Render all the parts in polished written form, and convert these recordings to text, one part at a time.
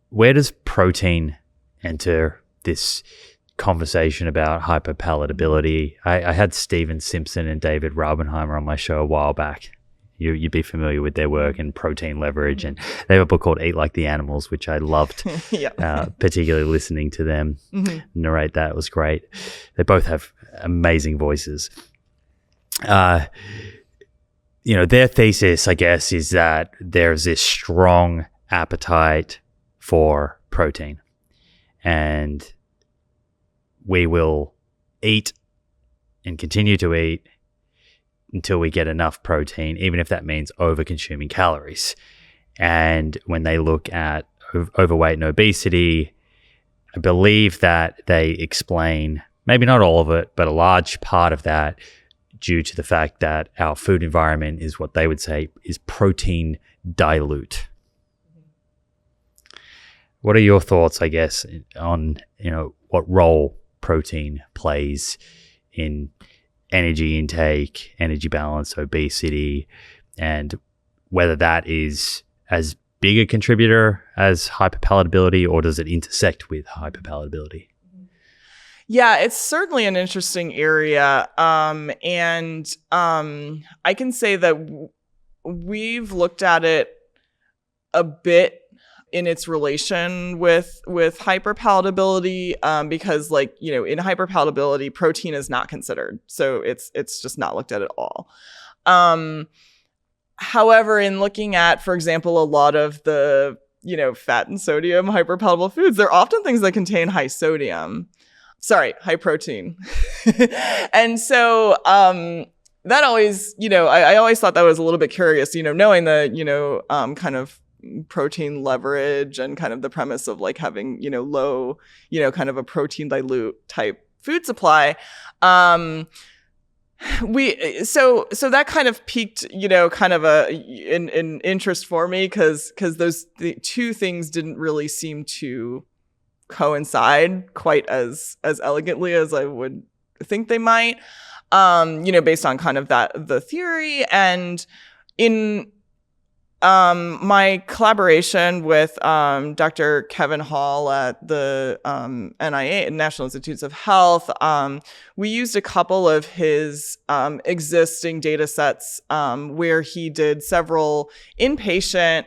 where does protein enter this conversation about hyperpalatability? I had Steven Simpson and David Raubenheimer on my show a while back. You'd be familiar with their work in protein leverage, and they have a book called Eat Like the Animals, which I loved, particularly listening to them narrate that. It was great. They both have amazing voices. Their thesis, I guess, is that there's this strong appetite for protein, and we will eat and continue to eat until we get enough protein, even if that means over-consuming calories. And when they look at overweight and obesity, I believe that they explain, maybe not all of it, but a large part of that due to the fact that our food environment is what they would say is protein dilute. What are your thoughts, I guess, on what role protein plays in energy intake, energy balance, obesity, and whether that is as big a contributor as hyperpalatability, or does it intersect with hyperpalatability? Yeah, it's certainly an interesting area. And I can say that we've looked at it a bit in its relation with hyperpalatability, because in hyperpalatability, protein is not considered. So it's just not looked at all. However, in looking at, for example, a lot of the, fat and sodium hyperpalatable foods, they're often things that contain high protein. And so, that always, I always thought that was a little bit curious, knowing the, kind of protein leverage and kind of the premise of having, low, kind of a protein dilute type food supply. So that kind of piqued, kind of an interest for me because the two things didn't really seem to coincide quite as elegantly as I would think they might, based on kind of the theory. And in my collaboration with Dr. Kevin Hall at the NIH, National Institutes of Health, we used a couple of his existing data sets where he did several inpatient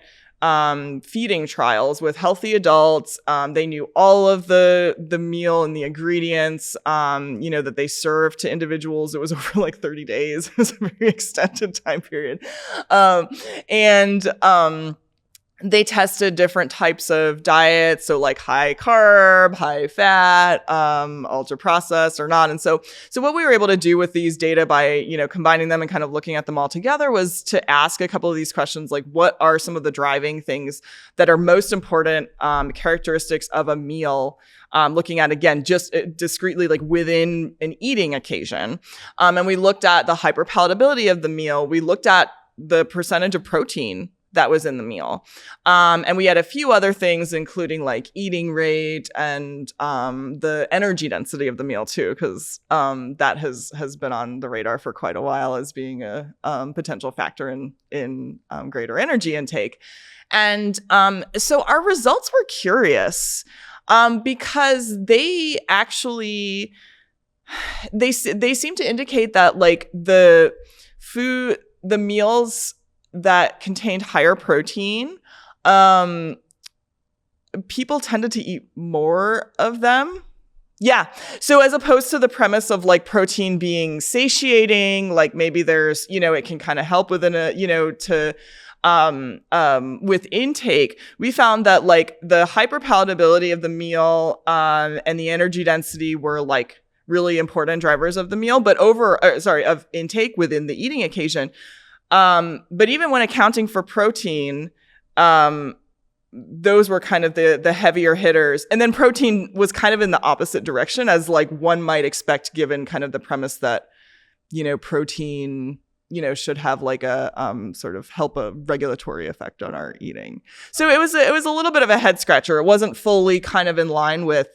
feeding trials with healthy adults. They knew all of the meal and the ingredients, that they served to individuals. It was over 30 days. It was a very extended time period. They tested different types of diets. So high carb, high fat, ultra processed or not. And so what we were able to do with these data by, combining them and kind of looking at them all together was to ask a couple of these questions, like what are some of the driving things that are most important characteristics of a meal, looking at, again, just discretely within an eating occasion. And we looked at the hyperpalatability of the meal. We looked at the percentage of protein that was in the meal. And we had a few other things, including eating rate and the energy density of the meal too, because that has been on the radar for quite a while as being a potential factor in greater energy intake. And so our results were curious because they actually, they seem to indicate that the meals that contained higher protein, people tended to eat more of them. Yeah. So as opposed to the premise of protein being satiating, maybe there's, it can kind of help within with intake, we found that the hyperpalatability of the meal, and the energy density were really important drivers of the meal, but of intake within the eating occasion. But even when accounting for protein, those were kind of the heavier hitters. And then protein was kind of in the opposite direction, as one might expect, given kind of the premise that, protein, should have a sort of help a regulatory effect on our eating. So it was a little bit of a head scratcher. It wasn't fully kind of in line with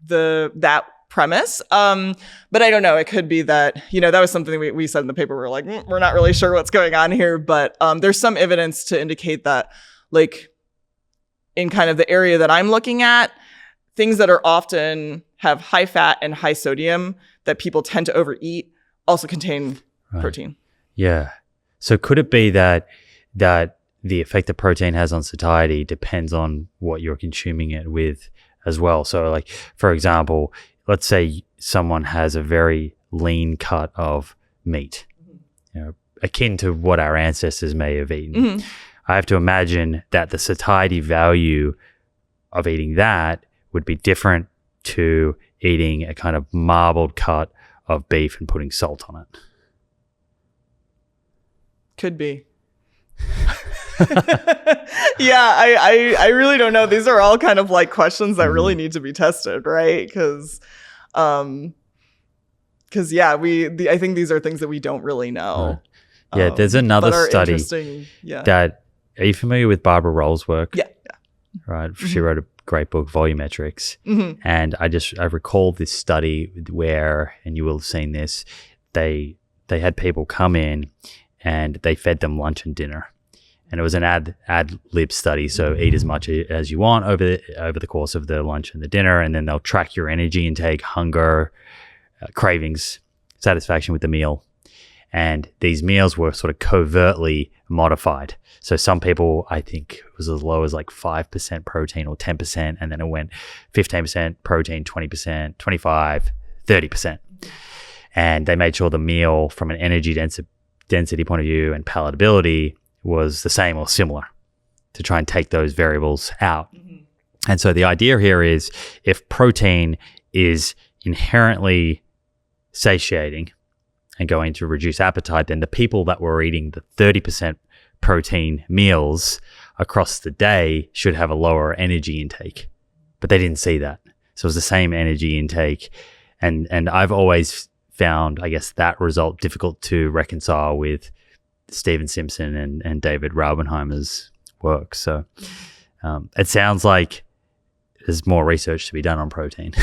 that premise. But I don't know. It could be that, that was something we said in the paper. We're we're not really sure what's going on here, but there's some evidence to indicate that in kind of the area that I'm looking at, things that are often have high fat and high sodium that people tend to overeat also contain protein. Yeah. So could it be that the effect that protein has on satiety depends on what you're consuming it with as well? So like, for example, let's say someone has a very lean cut of meat, akin to what our ancestors may have eaten. I have to imagine that the satiety value of eating that would be different to eating a kind of marbled cut of beef and putting salt on it. Could be. Yeah, I really don't know. These are all kind of like questions that really need to be tested, right? Because yeah, I think these are things that we don't really know. Yeah, there's another study that, are you familiar with Barbara Roll's work? Yeah. Right. She wrote a great book, Volumetrics. And I recall this study where, and you will have seen this, they had people come in and they fed them lunch and dinner. And it was an ad lib study, so eat as much as you want over the course of the lunch and the dinner, and then they'll track your energy intake, hunger, cravings, satisfaction with the meal. And these meals were sort of covertly modified. So some people, I think it was as low as like 5% protein or 10%, and then it went 15% protein, 20%, 25, 30%. And they made sure the meal from an energy density point of view and palatability was the same or similar to try and take those variables out. And so the idea here is if protein is inherently satiating and going to reduce appetite, then the people that were eating the 30% protein meals across the day should have a lower energy intake. But they didn't see that. So it was the same energy intake. And I've always found, I guess, that result difficult to reconcile with Stephen Simpson and David Raubenheimer's work. So it sounds like there's more research to be done on protein.